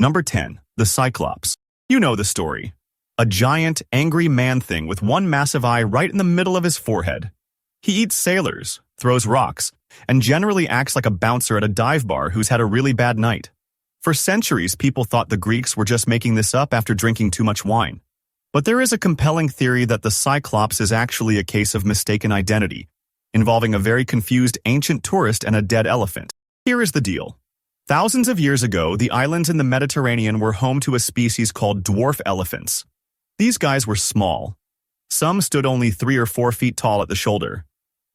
Number 10. The Cyclops. You know the story. A giant, angry man-thing with one massive eye right in the middle of his forehead. He eats sailors, throws rocks, and generally acts like a bouncer at a dive bar who's had a really bad night. For centuries, people thought the Greeks were just making this up after drinking too much wine. But there is a compelling theory that the Cyclops is actually a case of mistaken identity, involving a very confused ancient tourist and a dead elephant. Here is the deal. Thousands of years ago, the islands in the Mediterranean were home to a species called dwarf elephants. These guys were small. Some stood only 3 or 4 feet tall at the shoulder.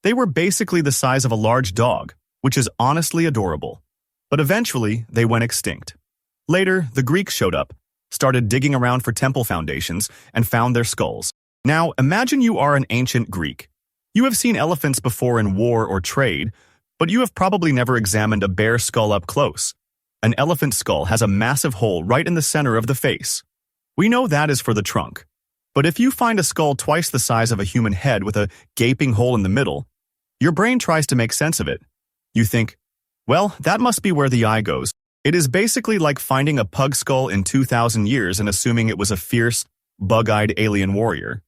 They were basically the size of a large dog, which is honestly adorable. But eventually, they went extinct. Later, the Greeks showed up, started digging around for temple foundations, and found their skulls. Now, imagine you are an ancient Greek. You have seen elephants before in war or trade, but you have probably never examined a bear skull up close. An elephant skull has a massive hole right in the center of the face. We know that is for the trunk. But if you find a skull twice the size of a human head with a gaping hole in the middle, your brain tries to make sense of it. You think, well, that must be where the eye goes. It is basically like finding a pug skull in 2,000 years and assuming it was a fierce, bug-eyed alien warrior.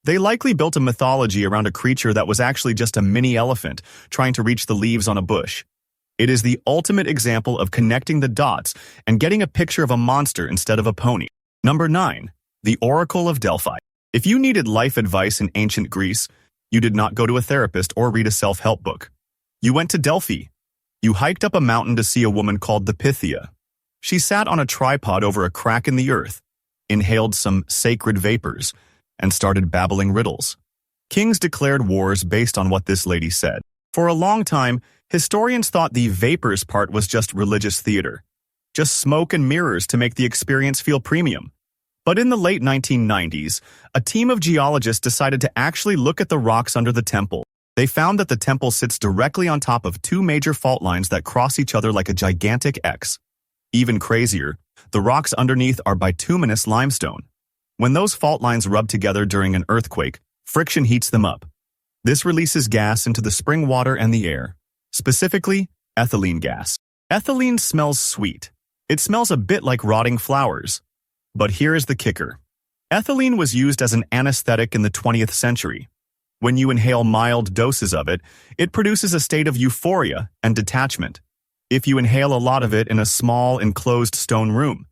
They likely built a mythology around a creature that was actually just a mini elephant trying to reach the leaves on a bush. It is the ultimate example of connecting the dots and getting a picture of a monster instead of a pony. Number 9. The Oracle of Delphi. If you needed life advice in ancient Greece, you did not go to a therapist or read a self-help book. You went to Delphi. You hiked up a mountain to see a woman called the Pythia. She sat on a tripod over a crack in the earth, inhaled some sacred vapors, and started babbling riddles. Kings declared wars based on what this lady said. For a long time, historians thought the vapors part was just religious theater, just smoke and mirrors to make the experience feel premium. But in the late 1990s, a team of geologists decided to actually look at the rocks under the temple. They found that the temple sits directly on top of 2 major fault lines that cross each other like a gigantic X. Even crazier, the rocks underneath are bituminous limestone. When those fault lines rub together during an earthquake, friction heats them up. This releases gas into the spring water and the air, specifically ethylene gas. Ethylene smells sweet. It smells a bit like rotting flowers. But here is the kicker. Ethylene was used as an anesthetic in the 20th century. When you inhale mild doses of it, it produces a state of euphoria and detachment. If you inhale a lot of it in a small, enclosed stone room,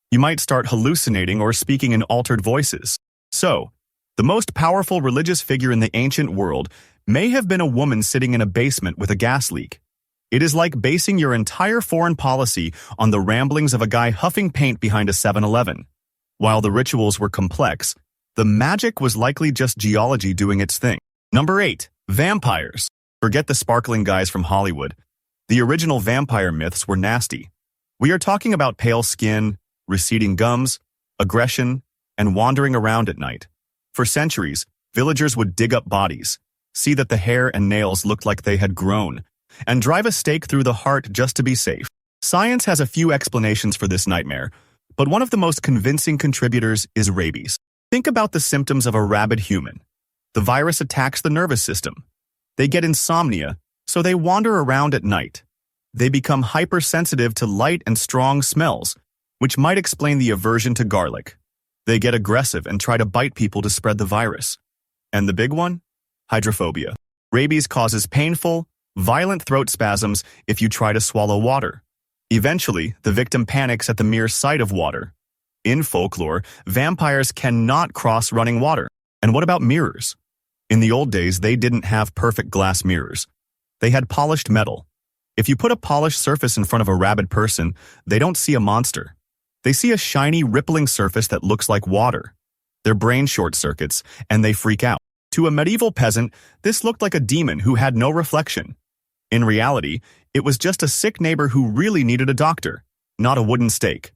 you might start hallucinating or speaking in altered voices. So, the most powerful religious figure in the ancient world may have been a woman sitting in a basement with a gas leak. It is like basing your entire foreign policy on the ramblings of a guy huffing paint behind a 7-Eleven. While the rituals were complex, the magic was likely just geology doing its thing. Number 8. Vampires. Forget the sparkling guys from Hollywood. The original vampire myths were nasty. We are talking about pale skin, receding gums, aggression, and wandering around at night. For centuries, villagers would dig up bodies, see that the hair and nails looked like they had grown, and drive a stake through the heart just to be safe. Science has a few explanations for this nightmare, but one of the most convincing contributors is rabies. Think about the symptoms of a rabid human. The virus attacks the nervous system. They get insomnia, so they wander around at night. They become hypersensitive to light and strong smells, which might explain the aversion to garlic. They get aggressive and try to bite people to spread the virus. And the big one? Hydrophobia. Rabies causes painful, violent throat spasms if you try to swallow water. Eventually, the victim panics at the mere sight of water. In folklore, vampires cannot cross running water. And what about mirrors? In the old days, they didn't have perfect glass mirrors. They had polished metal. If you put a polished surface in front of a rabid person, they don't see a monster. They see a shiny, rippling surface that looks like water. Their brain short-circuits, and they freak out. To a medieval peasant, this looked like a demon who had no reflection. In reality, it was just a sick neighbor who really needed a doctor, not a wooden stake.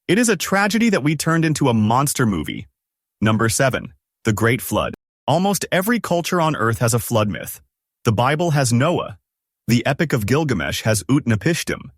It is a tragedy that we turned into a monster movie. Number 7. The Great Flood. Almost every culture on Earth has a flood myth. The Bible has Noah. The Epic of Gilgamesh has Utnapishtim.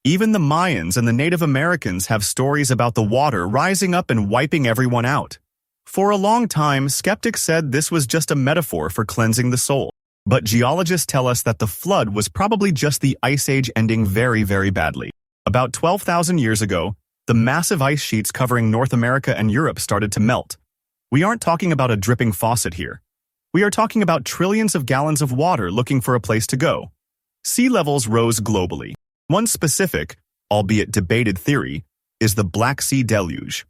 Even the Mayans and the Native Americans have stories about the water rising up and wiping everyone out. For a long time, skeptics said this was just a metaphor for cleansing the soul. But geologists tell us that the flood was probably just the Ice Age ending very, very badly. About 12,000 years ago, The massive ice sheets covering North America and Europe started to melt. We aren't talking about a dripping faucet here. We are talking about trillions of gallons of water looking for a place to go. Sea levels rose globally. One specific, albeit debated theory, is the Black Sea deluge.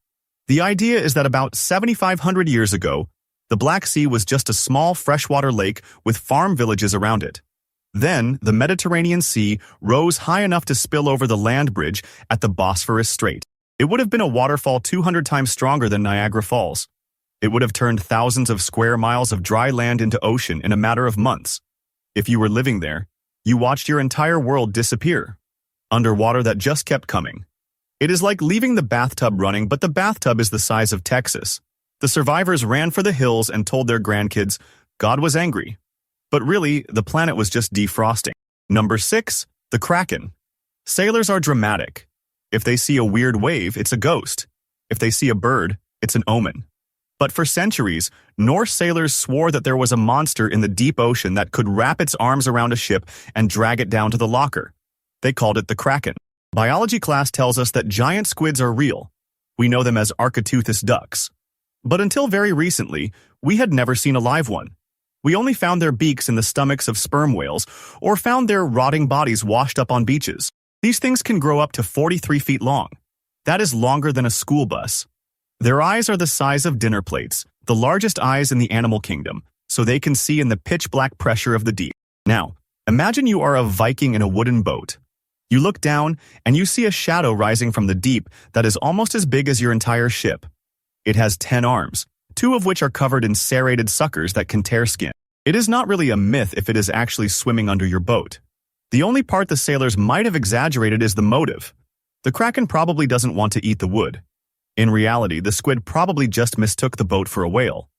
The idea is that about 7,500 years ago, the Black Sea was just a small freshwater lake with farm villages around it. Then, the Mediterranean Sea rose high enough to spill over the land bridge at the Bosphorus Strait. It would have been a waterfall 200 times stronger than Niagara Falls. It would have turned thousands of square miles of dry land into ocean in a matter of months. If you were living there, you watched your entire world disappear. Underwater that just kept coming. It is like leaving the bathtub running, but the bathtub is the size of Texas. The survivors ran for the hills and told their grandkids, God was angry. But really, the planet was just defrosting. Number 6, the Kraken. Sailors are dramatic. If they see a weird wave, it's a ghost. If they see a bird, it's an omen. But for centuries, Norse sailors swore that there was a monster in the deep ocean that could wrap its arms around a ship and drag it down to the locker. They called it the Kraken. Biology class tells us that giant squids are real. We know them as Architeuthis ducks. But until very recently, we had never seen a live one. We only found their beaks in the stomachs of sperm whales or found their rotting bodies washed up on beaches. These things can grow up to 43 feet long. That is longer than a school bus. Their eyes are the size of dinner plates, the largest eyes in the animal kingdom, so they can see in the pitch-black pressure of the deep. Now, imagine you are a Viking in a wooden boat. You look down, and you see a shadow rising from the deep that is almost as big as your entire ship. It has 10 arms, 2 of which are covered in serrated suckers that can tear skin. It is not really a myth if it is actually swimming under your boat. The only part the sailors might have exaggerated is the motive. The Kraken probably doesn't want to eat the wood. In reality, the squid probably just mistook the boat for a whale.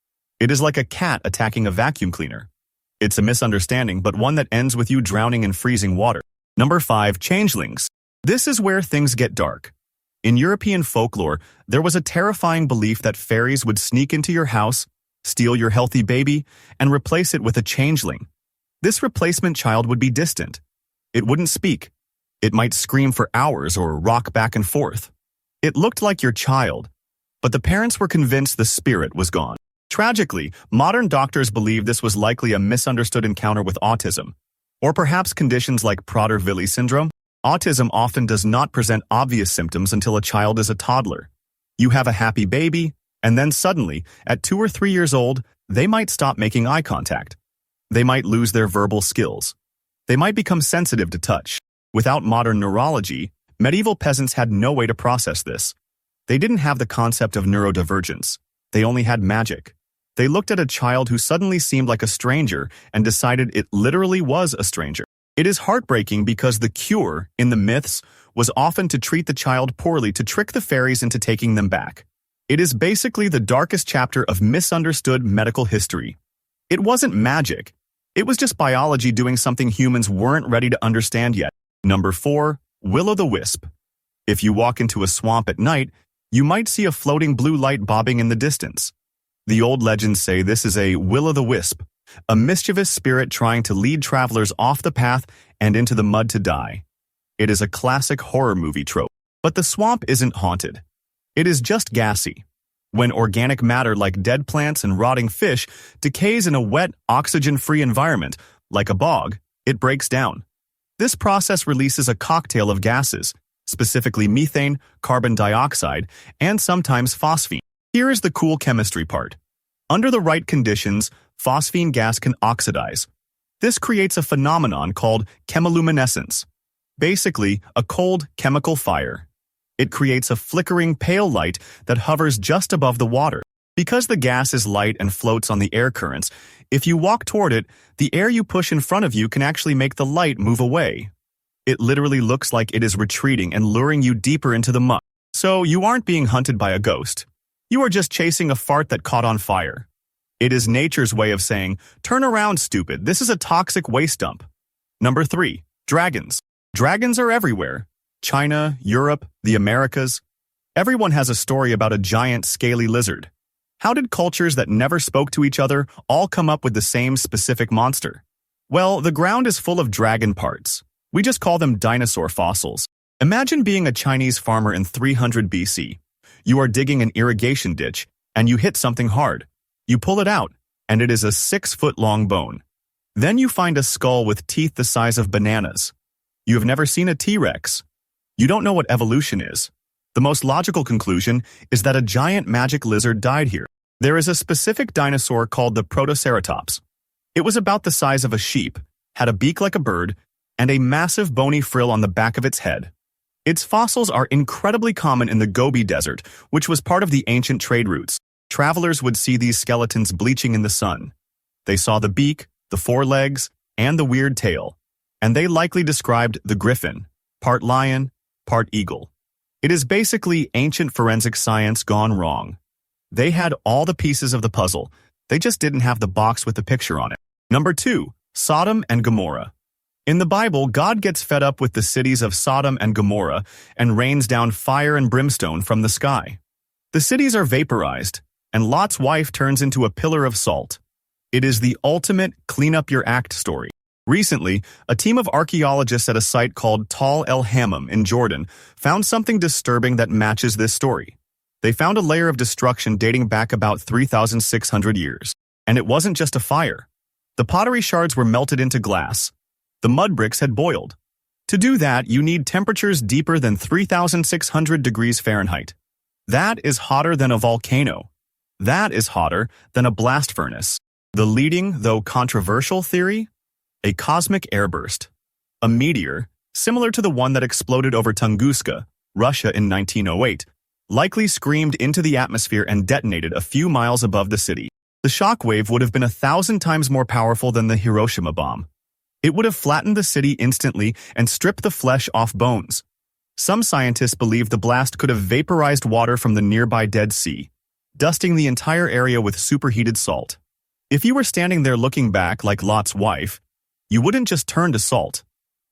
It is like a cat attacking a vacuum cleaner. It's a misunderstanding, but one that ends with you drowning in freezing water. Number 5, Changelings. This is where things get dark. In European folklore, there was a terrifying belief that fairies would sneak into your house, steal your healthy baby, and replace it with a changeling. This replacement child would be distant. It wouldn't speak. It might scream for hours or rock back and forth. It looked like your child, but the parents were convinced the spirit was gone. Tragically, modern doctors believe this was likely a misunderstood encounter with autism, or perhaps conditions like Prader-Willi syndrome. Autism often does not present obvious symptoms until a child is a toddler. You have a happy baby, and then suddenly, at 2 or 3 years old, they might stop making eye contact. They might lose their verbal skills. They might become sensitive to touch. Without modern neurology, medieval peasants had no way to process this. They didn't have the concept of neurodivergence. They only had magic. They looked at a child who suddenly seemed like a stranger and decided it literally was a stranger. It is heartbreaking because the cure, in the myths, was often to treat the child poorly to trick the fairies into taking them back. It is basically the darkest chapter of misunderstood medical history. It wasn't magic. It was just biology doing something humans weren't ready to understand yet. Number 4, will-o'-the-wisp. If you walk into a swamp at night, you might see a floating blue light bobbing in the distance. The old legends say this is a will-o'-the-wisp, a mischievous spirit trying to lead travelers off the path and into the mud to die. It is a classic horror movie trope. But the swamp isn't haunted. It is just gassy. When organic matter like dead plants and rotting fish decays in a wet, oxygen-free environment, like a bog, it breaks down. This process releases a cocktail of gases, specifically methane, carbon dioxide, and sometimes phosphine. Here is the cool chemistry part. Under the right conditions, phosphine gas can oxidize. This creates a phenomenon called chemiluminescence. Basically, a cold chemical fire. It creates a flickering pale light that hovers just above the water. Because the gas is light and floats on the air currents, if you walk toward it, the air you push in front of you can actually make the light move away. It literally looks like it is retreating and luring you deeper into the mud. So you aren't being hunted by a ghost. You are just chasing a fart that caught on fire. It is nature's way of saying, turn around, stupid, this is a toxic waste dump. Number 3, dragons. Dragons are everywhere. China, Europe, the Americas. Everyone has a story about a giant scaly lizard. How did cultures that never spoke to each other all come up with the same specific monster? Well, the ground is full of dragon parts. We just call them dinosaur fossils. Imagine being a Chinese farmer in 300 BC. You are digging an irrigation ditch, and you hit something hard. You pull it out, and it is a 6-foot-long bone. Then you find a skull with teeth the size of bananas. You have never seen a T-Rex. You don't know what evolution is. The most logical conclusion is that a giant magic lizard died here. There is a specific dinosaur called the Protoceratops. It was about the size of a sheep, had a beak like a bird, and a massive bony frill on the back of its head. Its fossils are incredibly common in the Gobi Desert, which was part of the ancient trade routes. Travelers would see these skeletons bleaching in the sun. They saw the beak, the forelegs, and the weird tail, and they likely described the griffin, part lion, part eagle. It is basically ancient forensic science gone wrong. They had all the pieces of the puzzle, they just didn't have the box with the picture on it. Number 2, Sodom and Gomorrah. In the Bible, God gets fed up with the cities of Sodom and Gomorrah and rains down fire and brimstone from the sky. The cities are vaporized, and Lot's wife turns into a pillar of salt. It is the ultimate clean-up-your-act story. Recently, a team of archaeologists at a site called Tal El Hammam in Jordan found something disturbing that matches this story. They found a layer of destruction dating back about 3,600 years. And it wasn't just a fire. The pottery shards were melted into glass. The mud bricks had boiled. To do that, you need temperatures deeper than 3,600 degrees Fahrenheit. That is hotter than a volcano. That is hotter than a blast furnace. The leading, though controversial theory? A cosmic airburst. A meteor, similar to the one that exploded over Tunguska, Russia in 1908, likely screamed into the atmosphere and detonated a few miles above the city. The shockwave would have been 1,000 times more powerful than the Hiroshima bomb. It would have flattened the city instantly and stripped the flesh off bones. Some scientists believe the blast could have vaporized water from the nearby Dead Sea, dusting the entire area with superheated salt. If you were standing there looking back like Lot's wife, you wouldn't just turn to salt.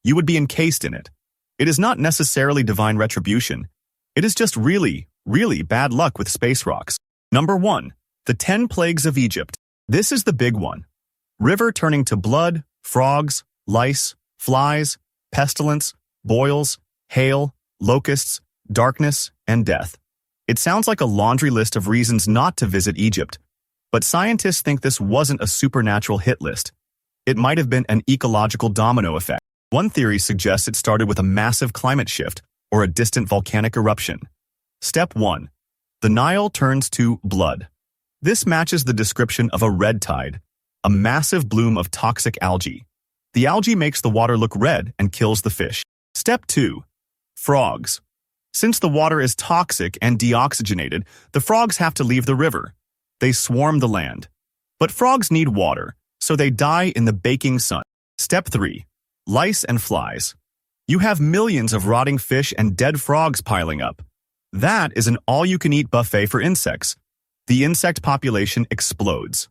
You would be encased in it. It is not necessarily divine retribution. It is just really, really bad luck with space rocks. Number 1. The 10 Plagues of Egypt. This is the big one. River turning to blood, frogs, lice, flies, pestilence, boils, hail, locusts, darkness, and death. It sounds like a laundry list of reasons not to visit Egypt, but scientists think this wasn't a supernatural hit list. It might have been an ecological domino effect. One theory suggests it started with a massive climate shift or a distant volcanic eruption. Step 1. The Nile turns to blood. This matches the description of a red tide, a massive bloom of toxic algae. The algae makes the water look red and kills the fish. Step 2. Frogs. Since the water is toxic and deoxygenated, the frogs have to leave the river. They swarm the land. But frogs need water, so they die in the baking sun. Step 3. Lice and flies. You have millions of rotting fish and dead frogs piling up. That is an all-you-can-eat buffet for insects. The insect population explodes.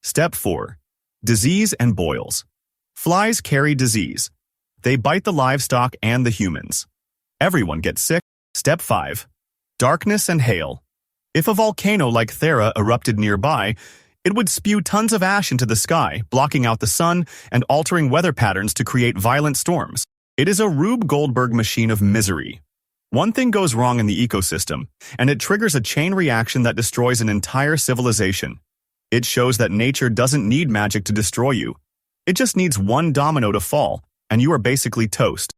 Step 4. Disease and boils. Flies carry disease. They bite the livestock and the humans. Everyone gets sick. Step 5. Darkness and hail. If a volcano like Thera erupted nearby, it would spew tons of ash into the sky, blocking out the sun and altering weather patterns to create violent storms. It is a Rube Goldberg machine of misery. One thing goes wrong in the ecosystem, and it triggers a chain reaction that destroys an entire civilization. It shows that nature doesn't need magic to destroy you. It just needs one domino to fall, and you are basically toast.